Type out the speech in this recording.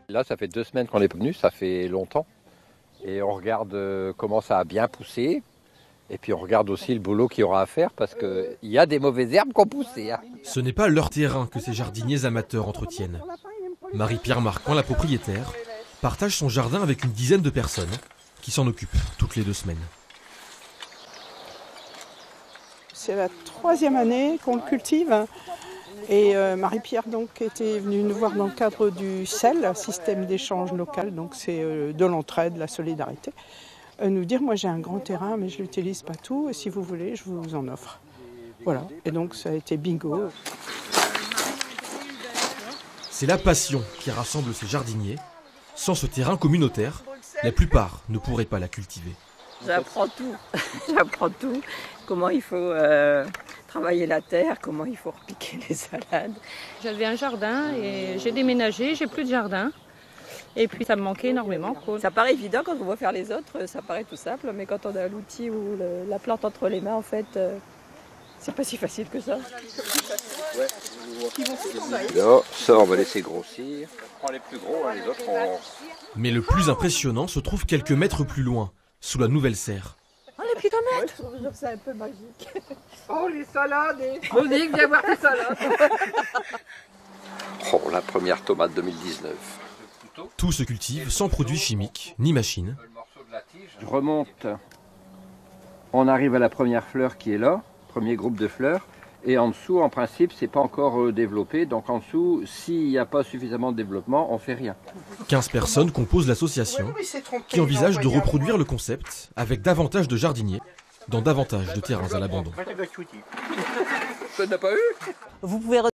Là, ça fait 2 semaines qu'on est venu, ça fait longtemps. Et on regarde comment ça a bien poussé. Et puis on regarde aussi le boulot qu'il y aura à faire parce qu'il y a des mauvaises herbes qui ont poussé. Ce n'est pas leur terrain que ces jardiniers amateurs entretiennent. Marie-Pierre Marquand, la propriétaire, partage son jardin avec une dizaine de personnes qui s'en occupent toutes les 2 semaines. C'est la 3e année qu'on le cultive. Et Marie-Pierre donc était venue nous voir dans le cadre du CEL, système d'échange local, donc c'est de l'entraide, de la solidarité. Nous dire, moi j'ai un grand terrain mais je l'utilise pas tout, et si vous voulez je vous en offre. Voilà, et donc ça a été bingo. C'est la passion qui rassemble ces jardiniers. Sans ce terrain communautaire, la plupart ne pourraient pas la cultiver. J'apprends tout, j'apprends tout, comment il faut travailler la terre, comment il faut repiquer les salades. J'avais un jardin et j'ai déménagé, j'ai plus de jardin. Et puis ça me manquait énormément. Quoi. Ça paraît évident quand on voit faire les autres, ça paraît tout simple, mais quand on a l'outil ou la plante entre les mains, en fait, c'est pas si facile que ça. Là, ça, on va laisser grossir. On prend les plus gros, les autres, on... Mais le plus impressionnant se trouve quelques mètres plus loin, sous la nouvelle serre. Oh, les petits tomates! Je trouve que c'est un peu magique. Oh, les salades! Monique, viens voir tes salades! Oh, la première tomate 2019. Tout se cultive sans produits chimiques ni machines. Je remonte. On arrive à la première fleur qui est là, premier groupe de fleurs. Et en dessous, en principe, c'est pas encore développé. Donc en dessous, s'il n'y a pas suffisamment de développement, on fait rien. 15 personnes composent l'association qui envisage de reproduire le concept avec davantage de jardiniers dans davantage de terrains à l'abandon. Ça n'a pas eu? Vous pouvez